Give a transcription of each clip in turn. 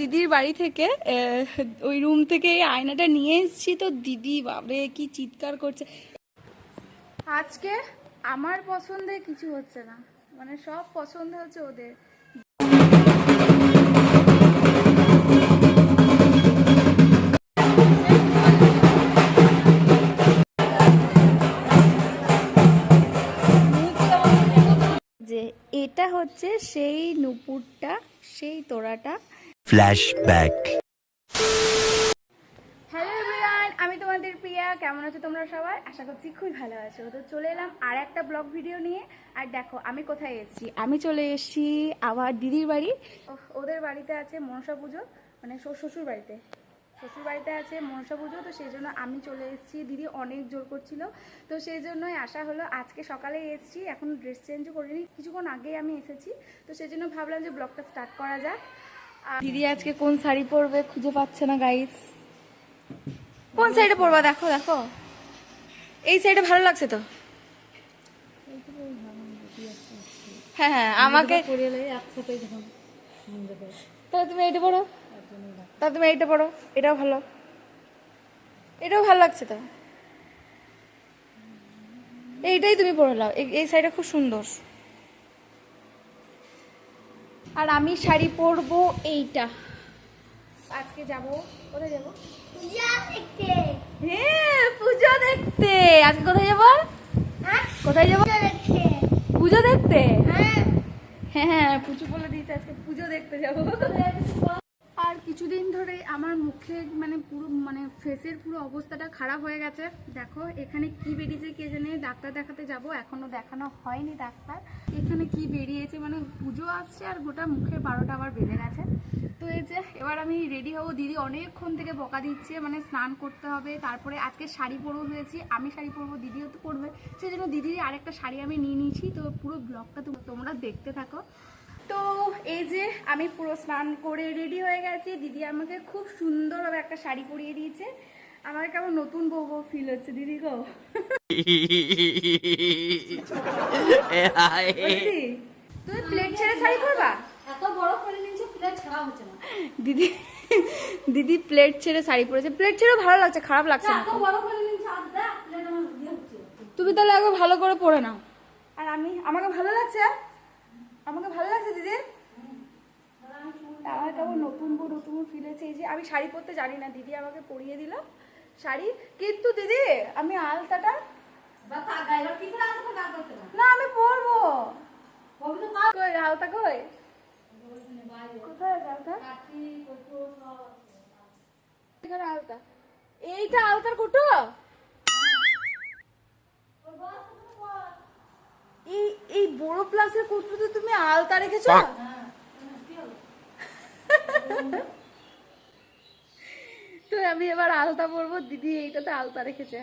দিদির বাড়ি থেকে ওই রুম থেকে এই আয়নাটা নিয়ে এসেছি, তো দিদি বাবরে কি চিৎকার করছে। আজকে আমার পছন্দে কিছু হচ্ছে না, মানে সব পছন্দ হচ্ছে ওদের। যে এটা হচ্ছে সেই নুপুরটা, সেই তোড়াটা। ফ্ল্যাশব্যাক। হ্যালো এভরিওয়ান, আমি তোমাদের প্রিয়া। কেমন আছো তোমরা সবাই? আশা করছি খুবই ভালো আছো। তো চলে এলাম আর একটা ব্লগ ভিডিও নিয়ে। আর দেখো আমি কোথায় এসেছি, আমি চলে এসেছি আবার দিদির বাড়ি। ওদের বাড়িতে আছে মনসা পুজো, মানে শ্বশুর বাড়িতে আছে মনসা পুজো। তো সেই জন্য আমি চলে এসেছি, দিদি অনেক জোর করছিল, তো সেই জন্যই আসা হলো। আজকে সকালে এসেছি, এখন ড্রেস চেঞ্জও করিনি, কিছুক্ষণ আগেই আমি এসেছি। তো সেই জন্য ভাবলাম যে ব্লগটা স্টার্ট করা যাক। দিদি আজকে কোন শাড়ি পরবে খুঁজে পাচ্ছে না গাইস। কোন সাইডে পরবা? দেখো দেখো, এই সাইডে ভালো লাগছে তো। হ্যাঁ হ্যাঁ, আমাকে তাহলে তুমি এইটা পড়ো, তাহলে তুমি এইটা পড়ো, এটাও ভালো, এটাও ভালো লাগছে তো। এইটাই তুমি পরে নাও, এই সাইডে খুব সুন্দর। আর আমি শাড়ি পরবো এইটা। আজকে যাব, কোথায় যাবো? হ্যাঁ, পুজো দেখতে। আজকে কোথায় যাবো? কোথায় যাবো? পুজো দেখতে। হ্যাঁ হ্যাঁ, পুজো বলে দিয়েছে, আজকে পুজো দেখতে যাবো। আর কিছুদিন ধরে আমার মুখে মানে পুরো মানে ফেসের পুরো অবস্থাটা খারাপ হয়ে গেছে। দেখো এখানে কি বেরিয়েছে কে জানে, ডাক্তার দেখাতে যাব, এখনো দেখানো হয়নি ডাক্তার। এখানে কি বেরিয়েছে, মানে পুজো আসছে আর গোটা মুখে 12টা আবার বেজে গেছে। তো এই যে এবার আমি রেডি হবো। দিদি অনেকক্ষণ থেকে বকা দিচ্ছে, মানে স্নান করতে হবে, তারপরে আজকে শাড়ি পরবো হয়েছি, আমি শাড়ি পরবো, দিদিও তো পরবে। সেই জন্য দিদির আরেকটা শাড়ি আমি নিয়ে নিয়েছি। তো পুরো ব্লগটা তোমরা দেখতে থাকো। তো এই যে আমি পুরো স্নান করে রেডি হয়ে গেছি, দিদি আমাকে খুব সুন্দরভাবে একটা শাড়ি পরিয়ে দিয়েছে। আমার কেমন নতুন বউ বউ ফিল হচ্ছে দিদি গো। দিদি তুমি প্লেট ছেড়ে শাড়ি পরবা? এত বড় করে নিয়েছে, প্লেট ছাড়া হচ্ছে না। দিদি দিদি প্লেট ছেড়ে শাড়ি পরেছে, প্লেট ছেড়েও ভালো লাগছে, খারাপ লাগছে না। এত বড় করে নিয়েছে, আর দেখ প্লেট আমার দিয়ে হচ্ছে। তুমি তাহলে একবার ভালো করে পরে নাও। আর আমাকে ভালো লাগছে, আমাকে ভালো লাগছে দিদি। আমার কেমন নতুন বউ নতুন ফিল হচ্ছে। এই যে আমি শাড়ি পরতে জানি না, দিদি আমাকে পরিয়ে দিল শাড়ি। কিন্তু দিদি আমি আলতাটা না, আমি পরবো। কই আলতা? কই কোথায় আলতা? এখানে আলতা, এইটা আলতার কুটো। এই বড় প্লাসের কুটোতে তুমি আলতা রেখেছো? তো আমি এবার আলতা পরবো, দিদি এইটাতে আলতা রেখেছে।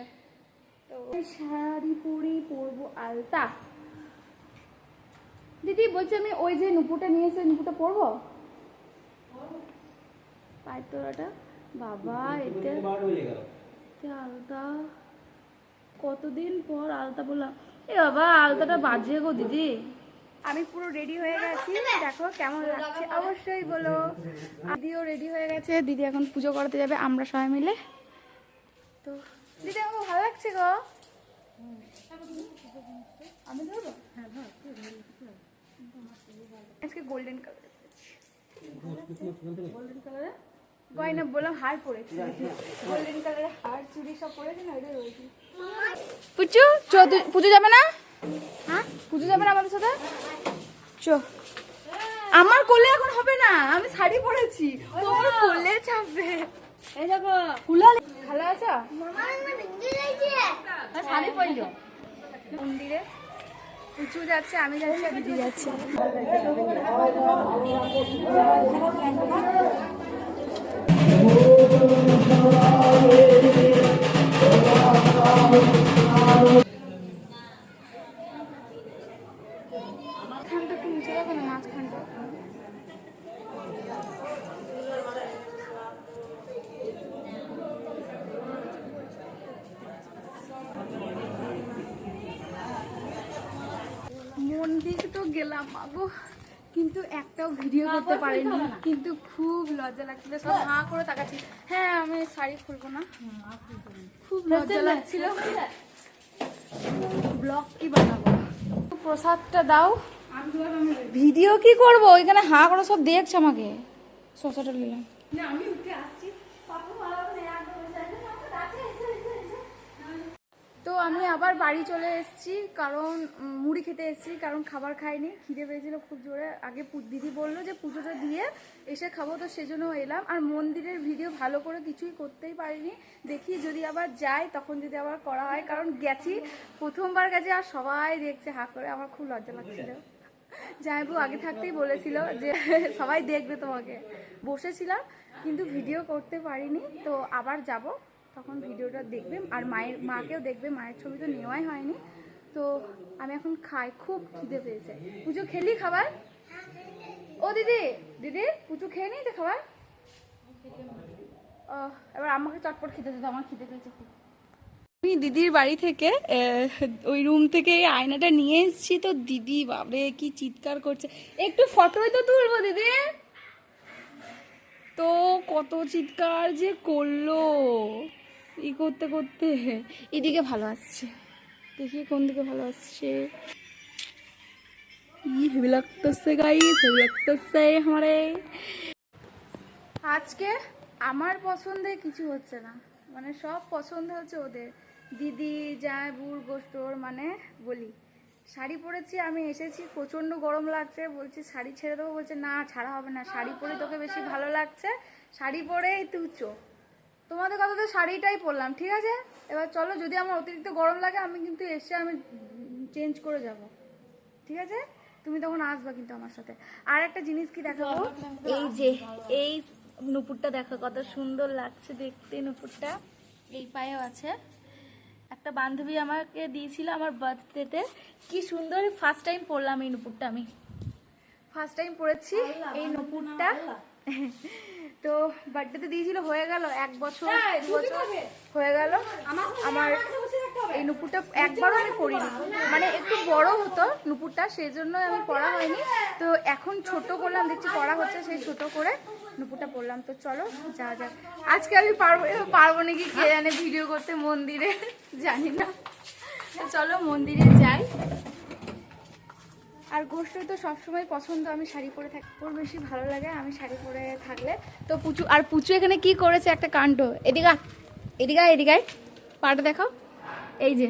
তো শাড়ি পরবো আলতা। দিদি বলছে আমি ওই যে নুপুরটা নিয়েছে, নুপুরটা পরবো, পায়ের তোড়াটা। বাবা এতে আলতা, কতদিন পর আলতা বললাম। এ বাবা আলতাটা বাজে গো দিদি। আমি পুরো রেডি হয়ে গেছি, দেখো কেমন লাগছে অবশ্যই বলো। দিদিও রেডি হয়ে গেছে, দিদি এখন পুজো করতে যাবে আমরা সবাই মিলে। তো দিদি আমাকে ভালো লাগছে গো। আমি ধরবো? হ্যাঁ ধর। আজকে গোল্ডেন কালার, গোল্ডেন কালারে গয়না বললাম, হার পরেছি, গোল্ডেন কালারের হার চুড়ি সব পরেছি না, ওইটাই রয়েছি। পুচু পুজো যাবে না? হ্যাঁ পুজো যাবে না আমাদের সাথে? চো, আমার কোলে এখন হবে না, আমি শাড়ি পরেছি, তোমার কোলে চাপবে। এই দেখো কুলা ভালো আছো? শাড়ি পরলো মন্দিরে, পুচু যাচ্ছে, আমি যাচ্ছি, আর দিদি যাচ্ছে। মাঝখানটা একটু নিচে রাখো না, মাঝখানটা। মন্দির তো গেলাম, মাগো কিন্তু একটাও ভিডিও করতে পারিনি, কিন্তু খুব লজ্জা লাগছিল, সব হাঁ করে তাকাচ্ছি। হ্যাঁ আমি শাড়ি খুলবো না, খুব লজ্জা লাগছিল। ব্লগ কি বানাবো, প্রসাদটা দাও। ভিডিও কি করব, ওইখানে হাঁ করে সব দেখছে আমাকে। শসাটা নিলাম। আমি উঠে আসছি। তো আমি আবার বাড়ি চলে এসেছি, কারণ মুড়ি খেতে এসেছি, কারণ খাবার খাইনি, খিদে পেয়েছিল খুব জোরে। আগে দিদি বললো যে পুজোটা দিয়ে এসে খাবো, তো সেজন্য এলাম। আর মন্দিরের ভিডিও ভালো করে কিছুই করতেই পারিনি, দেখি যদি আবার যাই তখন যদি আবার করা হয়, কারণ গেছি প্রথমবার গেছি আর সবাই দেখছে হাঁ করে, আমার খুব লজ্জা লাগছিল। জামাইবু আগে থাকতেই বলেছিল যে সবাই দেখবে তোমাকে, বসেছিলাম কিন্তু ভিডিও করতে পারিনি। তো আবার যাব, তখন ভিডিওটা দেখবে, আর মাকেও দেখবে, মায়ের ছবি তো নেওয়াই হয়নি। তো আমি এখন খাই, খুব খিদে পেয়েছে। পুজো খেলি খাবার? ও দিদি, দিদি পুজো খেয়ে নিয়েছে খাবার? এবার আমাকে চটপট খেতে দিতে, আমার খিদে পেয়েছে খুব। আমি দিদির বাড়ি থেকে ওই রুম থেকে এই আয়নাটা নিয়ে এসেছি, তো দিদি বাবরে কি চিৎকার করছে, একটু ফটোই তো তুলবো দিদি। তো কত চিৎকার যে করলো ই করতে করতে। এদিকে ভালো আসছে, দেখি কোন দিকে ভালো আসছে। লাগতেছে গাইস, লাগতেছে আমারে। আজকে আমার পছন্দে কিছু হচ্ছে না, মানে সব পছন্দ হচ্ছে ওদের। দিদি জামাইবুর গোষ্ঠর, মানে বলি শাড়ি পরেছি, আমি এসেছি প্রচণ্ড গরম লাগছে, বলছি শাড়ি ছেড়ে দেবো, বলছে না ছাড়া হবে না, শাড়ি পরে তোকে বেশি ভালো লাগছে, শাড়ি পরেই তুই চো। তোমাদের কথাতে শাড়িটাই পরলাম, ঠিক আছে। এবার চলো, যদি আমার অতিরিক্ত গরম লাগে আমি কিন্তু এসে আমি চেঞ্জ করে যাব, ঠিক আছে। তুমি তখন আসবা কিন্তু আমার সাথে। আর একটা জিনিস কি দেখাবো, এই যে এই নুপুরটা দেখো কত সুন্দর লাগছে দেখতে। নুপুরটা এই পায়েও আছে, একটা বান্ধবী আমাকে দিয়েছিল আমার বার্থডেতে, কি সুন্দর। ফার্স্ট টাইম পরলাম এই নুপুরটা, আমি ফার্স্ট টাইম পরেছি এই নুপুরটা। তো বার্থডেতে দিয়েছিল, হয়ে গেল 1 বছর 2 বছর হয়ে গেল আমার। এই নুপুরটা একবারও আমি পরিনি, মানে একটু বড় হতো নুপুরটা, সেই জন্য আমি পরা হয়নি। তো এখন ছোট করলাম, দেখছি পরা হচ্ছে, সেই ছোট করে নুপুরটা পরলাম। তো চলো যা যাক। আজকে আমি পারবো নাকি কে জানে ভিডিও করতে মন্দিরে, জানি না। তো চলো মন্দিরে যাই। আর গোষ্ঠী তো সবসময় পছন্দ, আমি শাড়ি পরে থাকি, ওর বেশি ভালো লাগে আমি শাড়ি পরে থাকলে। তো পুচু, আর পুচু এখানে কি করেছে একটা কাণ্ড, এদিকে এদিকে এদিকে পাটা দেখাও। এই যে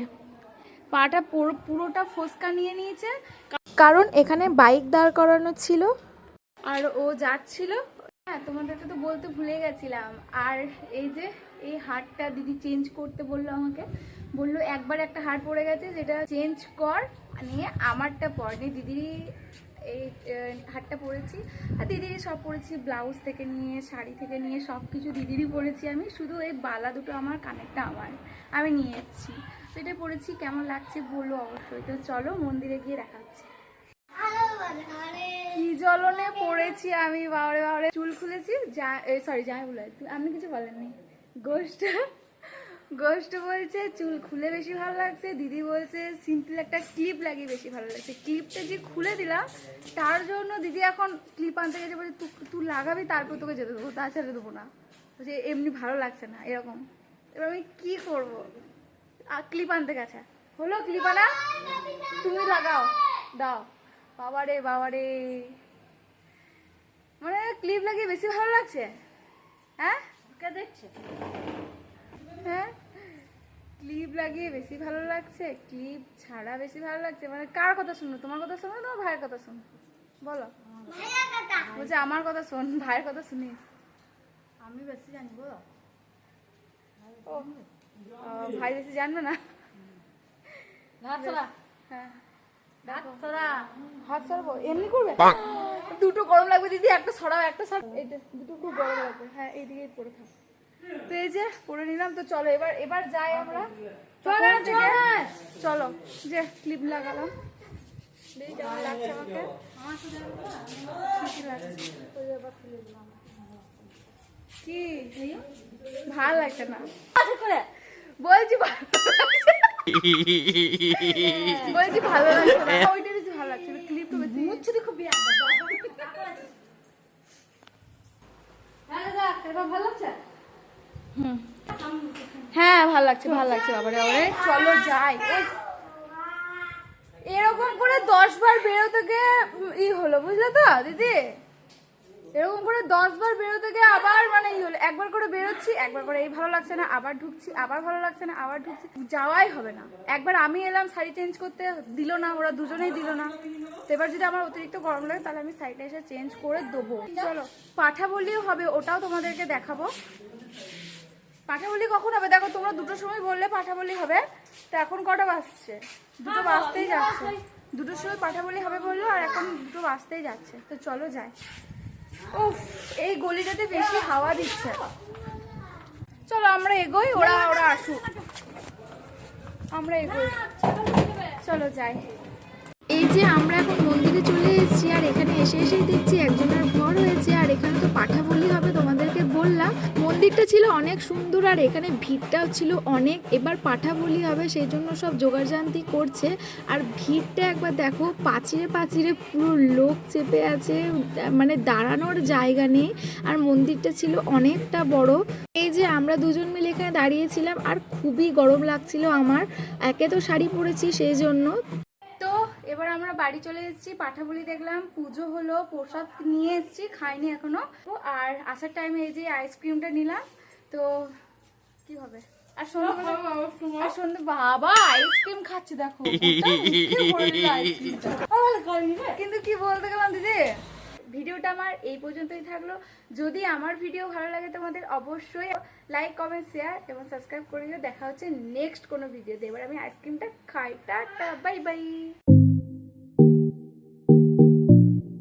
পাটা পুরোটা ফোসকা নিয়ে নিয়েছে, কারণ এখানে বাইক দাঁড় করানো ছিল আর ও যাচ্ছিল। হ্যাঁ তোমাদেরকে তো বলতে ভুলে গেছিলাম। আর এই যে এই হারটা দিদি চেঞ্জ করতে বললো আমাকে, বললো একবার একটা হার পড়ে গেছে, যেটা চেঞ্জ কর, নিয়ে আমারটা পর। নিয়ে দিদির এই হারটা পরেছি, আর দিদিরই সব পরেছি, ব্লাউজ থেকে নিয়ে শাড়ি থেকে নিয়ে সব কিছু দিদিরই পরেছি আমি, শুধু এই বালা দুটো আমার, কানেরটা আমার, আমি নিয়ে এসেছি। তো এটা পরেছি, কেমন লাগছে বললো অবশ্যই। তো চলো মন্দিরে গিয়ে দেখাচ্ছি। কি জ্বলনে পড়েছি আমি, বাবারে বাবারে। চুল খুলেছি, সরি যাই বলে, আপনি কিছু বলেননি। গোষ্ঠ বলছে চুল খুলে বেশি ভালো লাগছে, দিদি বলছে সিম্পল একটা ক্লিপ লাগিয়ে বেশি ভালো লাগছে। ক্লিপটা যে খুলে দিলাম, তার জন্য দিদি এখন ক্লিপ আনতে গেছে, বলছে তুই লাগাবি তারপর তোকে যেতে দেবো, তাছাড়া দেবো না, বলছে এমনি ভালো লাগছে না এরকম। এবার আমি কি করবো, ক্লিপ আনতে গেছে, হলো ক্লিপ আনা, তুমি লাগাও দাও। বাবারে বাবারে, মানে ক্লিপ লাগিয়ে বেশি ভালো লাগছে। হ্যাঁ কে দেখছে, হ্যাঁ ক্লিপ লাগিয়ে বেশি ভালো লাগছে, ক্লিপ ছাড়া বেশি ভালো লাগছে, মানে কার কথা শুনো, তোমার কথা শোনো তোমার ভাইয়ের কথা শোনো, বলো। বলছে আমার কথা শোন, ভাইয়ের কথা শুনিস। আমি বেশি জানবো, ও ভাই বেশি জানবে না। হ্যাঁ হাত সরাবো, এমনি করবে, দুটো গরম লাগবে দিদি, একটা সরাও একটা সরাও, এইটা দুটো খুব গরম লাগবে। হ্যাঁ এইদিকে পরে থাক। তো এই যে পরে নিলাম। তো চলো এবার যাই আমরা, চলো যে ক্লিপ লাগালাম, দেখি কেমন লাগছে আমাকে। কি ভাল লাগছে না বলছি, বলছি ভালো লাগছে না, ওইটা বেশি ভালো লাগছে, ক্লিপটা বেশি। এবার ভালো লাগছে? হুম হ্যাঁ ভালো লাগছে বাবারে বাবারে চলো যাই। এরকম করে 10 বার বেরোতে গিয়ে হলো বুঝলে তো দিদি, এরকম করে 10 বার বেরোতে গিয়ে আবার মানে হলো, একবার করে বেরোচ্ছি, একবার করে এই ভালো লাগছে না আবার ঢুকছি, আবার ভালো লাগছে না আবার ঢুকছি, যাওয়াই হবে না। একবার আমি এলাম শাড়ি চেঞ্জ করতে, দিল না, ওরা দুজনেই দিল না। তো এবার যদি আমার অতিরিক্ত গরম লাগে তাহলে আমি শাড়িটা এসে চেঞ্জ করে দেবো। চলো পাঠা বললেও হবে, ওটাও তোমাদেরকে দেখাবো। পাঠা বলি কখন হবে দেখো, তোমরা 2টোর সময় বললে পাঠা বলি হবে, তো এখন কটা বাজছে? 2টো বাজতেই যাচ্ছে। 2টোর সময় পাঠা বলি হবে বললো, আর এখন 2টো বাজতেই যাচ্ছে। তো চলো যাই। উফ এই গলিটাতে বেশি হাওয়া দিচ্ছে। চলো আমরা এগোই, ওরা আসুক, আমরা এগোই, চলো যাই। এই যে আমরা এখন মন্দিরে চলে এসেছি, আর এখানে এসেই দেখছি একজনের ঘর হয়েছে, আর এখানে তো পাঠা বলি হবে তোমাদেরকে বললাম। মন্দিরটা ছিল অনেক সুন্দর, আর এখানে ভিড়টাও ছিল অনেক। এবার পাঠা বলি হবে সেই জন্য সব জোগাড়জান্তি করছে। আর ভিড়টা একবার দেখো, পাঁচিরে পুরো লোক চেপে আছে, মানে দাঁড়ানোর জায়গা নেই। আর মন্দিরটা ছিল অনেকটা বড়। এই যে আমরা দুজন মিলে এখানে দাঁড়িয়েছিলাম, আর খুবই গরম লাগছিল আমার, একে তো শাড়ি পরেছি সেই জন্য। তো এবার আমরা বাড়ি চলে এসেছি, পাঠা বলি দেখলাম, পুজো হলো, প্রসাদ নিয়ে এসেছি, খাইনি এখনো। আর আসার টাইমে এই যে আইসক্রিমটা নিলাম। তো কি হবে আর সন্ধ্যে বাবা আইসক্রিম খাচ্ছে দেখো, কিন্তু কি বলতে গেলাম দিদি, ভিডিওটা আমার এই পর্যন্তই থাকলো। যদি আমার ভিডিও ভালো লাগে তোমাদের অবশ্যই লাইক কমেন্ট শেয়ার এবং সাবস্ক্রাইব করে দিও। দেখা হচ্ছে নেক্সট কোনো ভিডিওতে। এবার আমি আইসক্রিমটা খাই, টাটা বাই বাই।